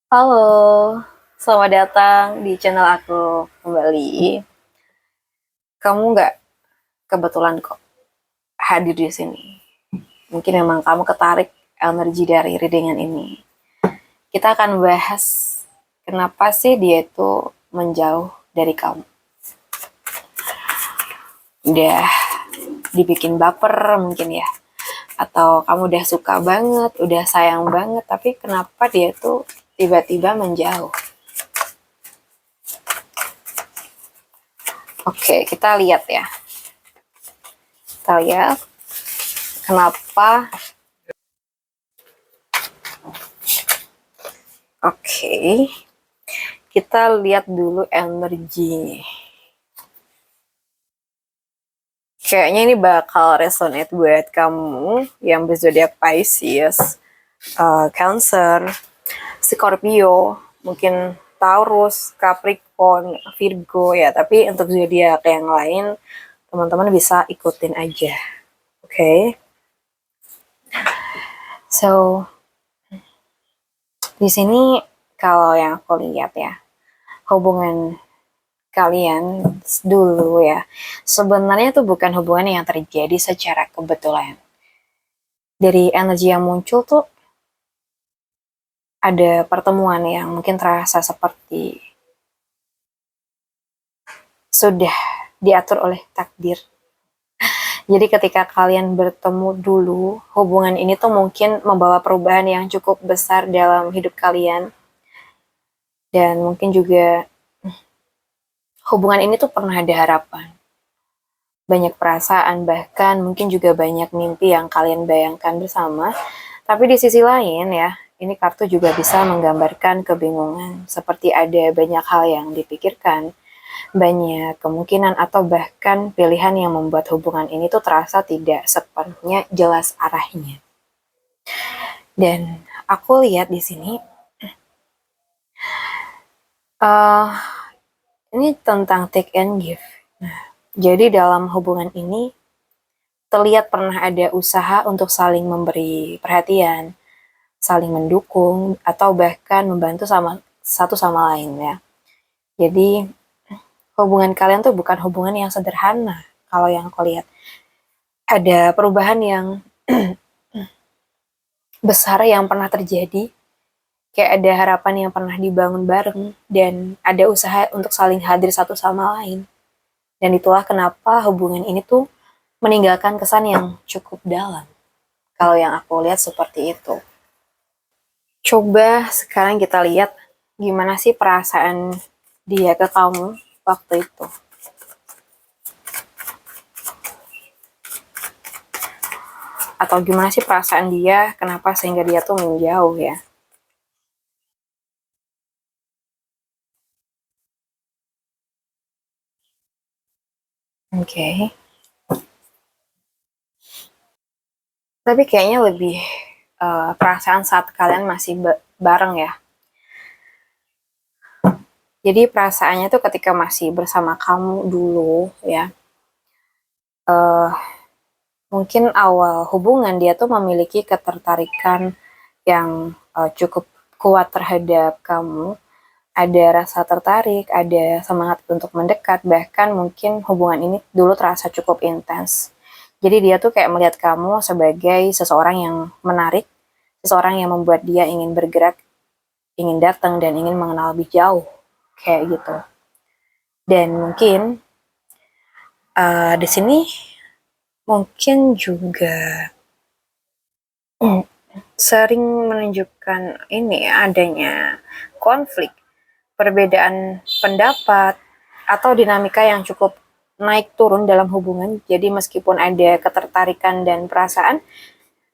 Halo, selamat datang di channel aku kembali. Kamu nggak kebetulan kok hadir di sini. Mungkin memang kamu ketarik energi dari readingan ini. Kita akan bahas kenapa sih dia itu menjauh dari kamu. Udah dibikin baper mungkin ya. Atau kamu udah suka banget, udah sayang banget, tapi kenapa dia tuh tiba-tiba menjauh. Oke, kita lihat ya. Kita lihat kenapa. Oke, kita lihat dulu energi. Kayaknya ini bakal resonate buat kamu yang berzodiak Pisces, Cancer, Scorpio, mungkin Taurus, Capricorn, Virgo ya. Tapi untuk zodiak yang lain, teman-teman bisa ikutin aja. Oke. Okay? So, di sini kalau yang aku lihat ya, hubungan kalian dulu ya, sebenarnya itu bukan hubungan yang terjadi secara kebetulan. Dari energi yang muncul tuh ada pertemuan yang mungkin terasa seperti sudah diatur oleh takdir. Jadi ketika kalian bertemu dulu, hubungan ini tuh mungkin membawa perubahan yang cukup besar dalam hidup kalian. Dan mungkin juga hubungan ini tuh pernah ada harapan. Banyak perasaan, bahkan mungkin juga banyak mimpi yang kalian bayangkan bersama. Tapi di sisi lain ya, ini kartu juga bisa menggambarkan kebingungan. Seperti ada banyak hal yang dipikirkan, banyak kemungkinan atau bahkan pilihan yang membuat hubungan ini tuh terasa tidak sepenuhnya jelas arahnya. Dan aku lihat di sini, uh, ini tentang take and give. Nah, jadi dalam hubungan ini terlihat pernah ada usaha untuk saling memberi perhatian, saling mendukung, atau bahkan membantu sama satu sama lain ya. Jadi hubungan kalian tuh bukan hubungan yang sederhana. Kalau yang aku lihat, ada perubahan yang besar yang pernah terjadi, kayak ada harapan yang pernah dibangun bareng, dan ada usaha untuk saling hadir satu sama lain. Dan itulah kenapa hubungan ini tuh meninggalkan kesan yang cukup dalam. Kalau yang aku lihat seperti itu. Coba sekarang kita lihat gimana sih perasaan dia ke kamu waktu itu. Atau gimana sih perasaan dia, kenapa sehingga dia tuh menjauh ya. Oke. Okay. Tapi kayaknya lebih perasaan saat kalian masih bareng ya. Jadi perasaannya tuh ketika masih bersama kamu dulu ya. Uh, Mungkin awal hubungan dia tuh memiliki ketertarikan yang cukup kuat terhadap kamu. Ada rasa tertarik, ada semangat untuk mendekat, bahkan mungkin hubungan ini dulu terasa cukup intens. Jadi dia tuh kayak melihat kamu sebagai seseorang yang menarik, seseorang yang membuat dia ingin bergerak, ingin datang dan ingin mengenal lebih jauh, kayak gitu. Dan mungkin di sini mungkin juga sering menunjukkan ini adanya konflik, perbedaan pendapat, atau dinamika yang cukup naik turun dalam hubungan. Jadi meskipun ada ketertarikan dan perasaan,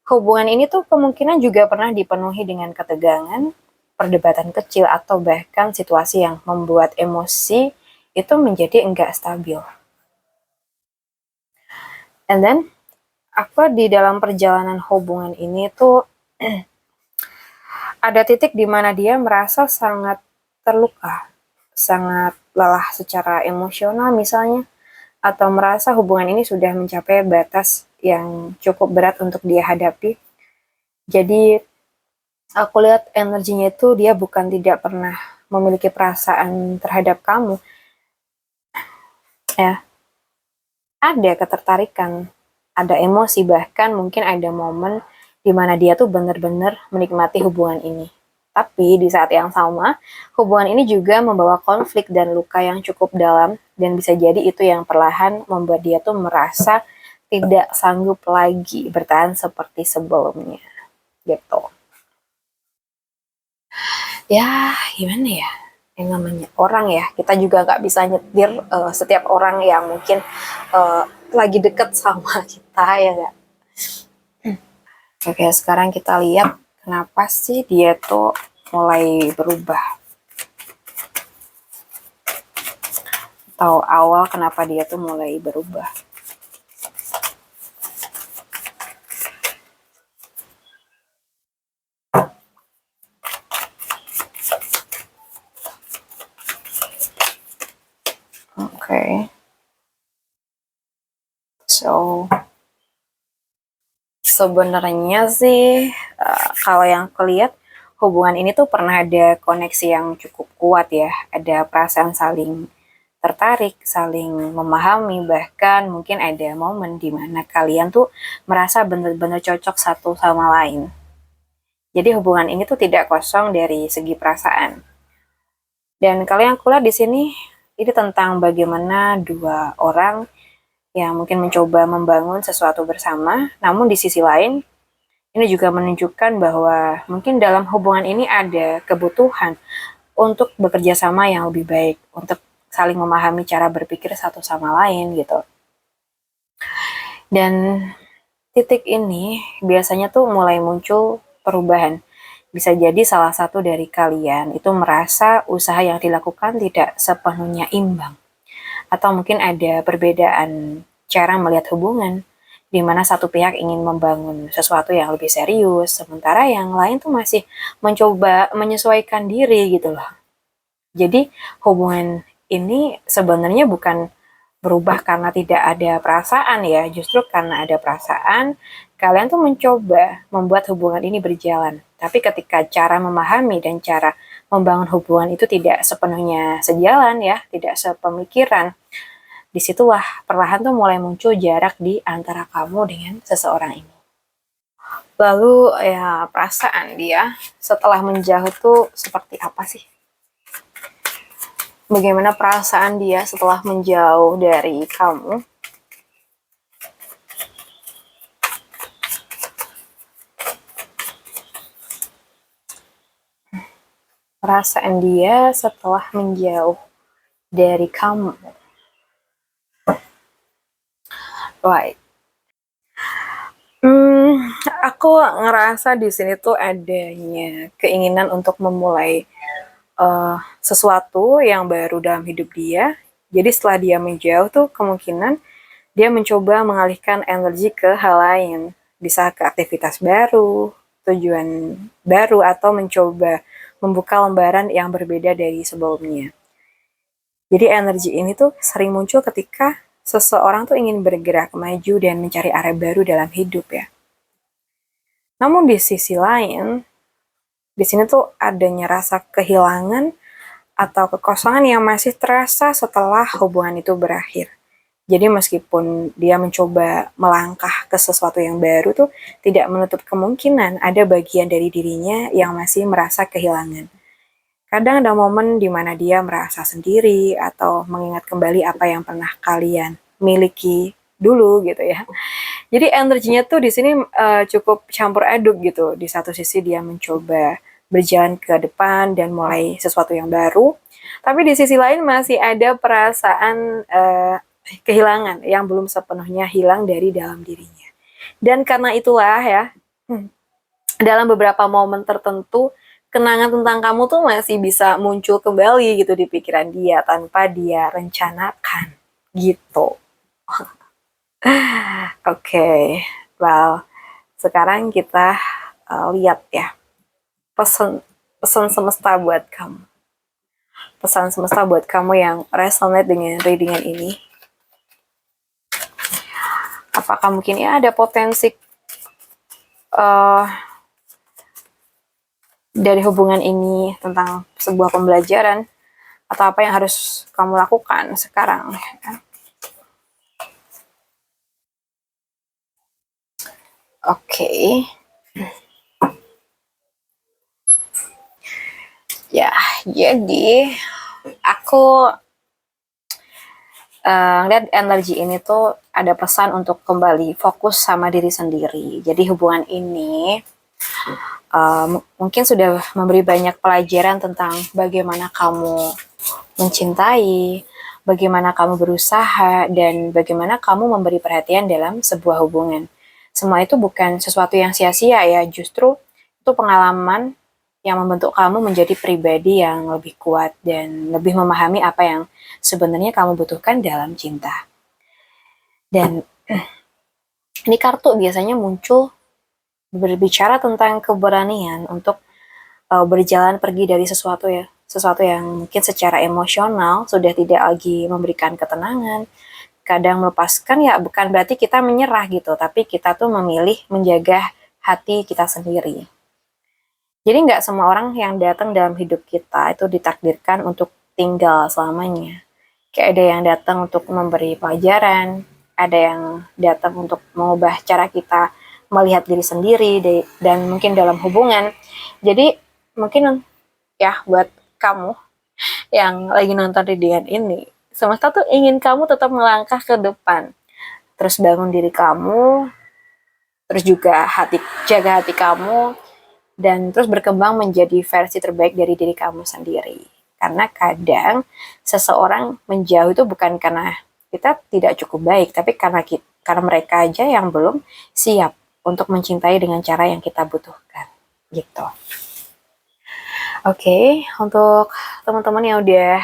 hubungan ini tuh kemungkinan juga pernah dipenuhi dengan ketegangan, perdebatan kecil, atau bahkan situasi yang membuat emosi itu menjadi enggak stabil. And then, apa di dalam perjalanan hubungan ini tuh ada titik di mana dia merasa sangat terluka, sangat lelah secara emosional misalnya, atau merasa hubungan ini sudah mencapai batas yang cukup berat untuk dia hadapi. Jadi Aku lihat energinya itu dia bukan tidak pernah memiliki perasaan terhadap kamu, ya. Ada ketertarikan, ada emosi, bahkan mungkin ada momen di mana dia tuh benar-benar menikmati hubungan ini. Tapi di saat yang sama, hubungan ini juga membawa konflik dan luka yang cukup dalam, dan bisa jadi itu yang perlahan membuat dia tuh merasa tidak sanggup lagi bertahan seperti sebelumnya, gitu. Ya, gimana ya? Yang namanya orang ya, kita juga nggak bisa nyetir setiap orang yang mungkin uh, lagi deket sama kita, ya nggak? Oke, sekarang kita lihat kenapa sih dia tuh mulai berubah, atau awal kenapa dia tuh mulai berubah. Oke, so sebenarnya sih kalau yang kelihat hubungan ini tuh pernah ada koneksi yang cukup kuat ya, ada perasaan saling tertarik, saling memahami, bahkan mungkin ada momen di mana kalian tuh merasa benar-benar cocok satu sama lain. Jadi hubungan ini tuh tidak kosong dari segi perasaan. Dan kalau yang kulihat di sini ini tentang bagaimana dua orang yang mungkin mencoba membangun sesuatu bersama, namun di sisi lain ini juga menunjukkan bahwa mungkin dalam hubungan ini ada kebutuhan untuk bekerja sama yang lebih baik, untuk saling memahami cara berpikir satu sama lain gitu. Dan titik ini biasanya tuh mulai muncul perubahan. Bisa jadi salah satu dari kalian itu merasa usaha yang dilakukan tidak sepenuhnya imbang. Atau mungkin ada perbedaan cara melihat hubungan, di mana satu pihak ingin membangun sesuatu yang lebih serius, sementara yang lain tuh masih mencoba menyesuaikan diri gitu loh. Jadi hubungan ini sebenarnya bukan berubah karena tidak ada perasaan ya, justru karena ada perasaan, kalian tuh mencoba membuat hubungan ini berjalan. Tapi ketika cara memahami dan cara membangun hubungan itu tidak sepenuhnya sejalan ya, tidak sepemikiran, disitulah perlahan tuh mulai muncul jarak di antara kamu dengan seseorang ini. Lalu ya perasaan dia setelah menjauh tuh seperti apa sih? Bagaimana perasaan dia setelah menjauh dari kamu? Perasaan dia setelah menjauh dari kamu. Right. Aku ngerasa di sini tuh adanya keinginan untuk memulai sesuatu yang baru dalam hidup dia. Jadi setelah dia menjauh tuh kemungkinan dia mencoba mengalihkan energi ke hal lain. Bisa ke aktivitas baru, tujuan baru, atau mencoba membuka lembaran yang berbeda dari sebelumnya. Jadi energi ini tuh sering muncul ketika seseorang tuh ingin bergerak maju dan mencari arah baru dalam hidup ya. Namun di sisi lain, di sini tuh adanya rasa kehilangan atau kekosongan yang masih terasa setelah hubungan itu berakhir. Jadi meskipun dia mencoba melangkah ke sesuatu yang baru tuh tidak menutup kemungkinan ada bagian dari dirinya yang masih merasa kehilangan. Kadang ada momen di mana dia merasa sendiri atau mengingat kembali apa yang pernah kalian miliki dulu gitu ya. Jadi energinya tuh di sini cukup campur aduk gitu. Di satu sisi dia mencoba berjalan ke depan dan mulai sesuatu yang baru, tapi di sisi lain masih ada perasaan kehilangan yang belum sepenuhnya hilang dari dalam dirinya. Dan karena itulah ya, dalam beberapa momen tertentu kenangan tentang kamu tuh masih bisa muncul kembali gitu di pikiran dia tanpa dia rencanakan gitu. Oke, well, sekarang kita lihat ya pesan pesan semesta buat kamu. Pesan semesta buat kamu yang resonate dengan readingan ini. Apakah mungkin ya ada potensi uh, dari hubungan ini tentang sebuah pembelajaran atau apa yang harus kamu lakukan sekarang. Oke. Ya, jadi aku lihat energi ini tuh ada pesan untuk kembali fokus sama diri sendiri. Jadi hubungan ini mungkin sudah memberi banyak pelajaran tentang bagaimana kamu mencintai, bagaimana kamu berusaha, dan bagaimana kamu memberi perhatian dalam sebuah hubungan. Semua itu bukan sesuatu yang sia-sia ya, justru itu pengalaman yang membentuk kamu menjadi pribadi yang lebih kuat dan lebih memahami apa yang sebenarnya kamu butuhkan dalam cinta. Dan ini kartu biasanya muncul berbicara tentang keberanian untuk berjalan pergi dari sesuatu yang mungkin secara emosional sudah tidak lagi memberikan ketenangan. Kadang melepaskan ya bukan berarti kita menyerah gitu, tapi kita tuh memilih menjaga hati kita sendiri. Jadi nggak semua orang yang datang dalam hidup kita itu ditakdirkan untuk tinggal selamanya. Kayak ada yang datang untuk memberi pelajaran, ada yang datang untuk mengubah cara kita melihat diri sendiri dan mungkin dalam hubungan. Jadi mungkin ya buat kamu yang lagi nonton readingan ini, semesta tuh ingin kamu tetap melangkah ke depan, terus bangun diri kamu, terus juga jaga hati kamu, dan terus berkembang menjadi versi terbaik dari diri kamu sendiri. Karena kadang seseorang menjauh itu bukan karena kita tidak cukup baik, tapi karena mereka aja yang belum siap untuk mencintai dengan cara yang kita butuhkan. Gitu. Oke, untuk teman-teman yang udah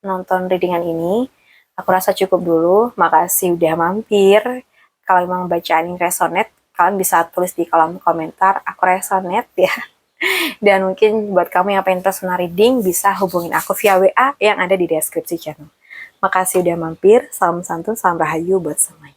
nonton readingan ini, aku rasa cukup dulu. Makasih udah mampir. Kalau memang bacaan ini resonate, kalian bisa tulis di kolom komentar, aku resonate ya. Dan mungkin buat kamu yang pengen personal reading, bisa hubungin aku via WA yang ada di deskripsi channel. Makasih udah mampir, salam santun, salam rahayu buat semuanya.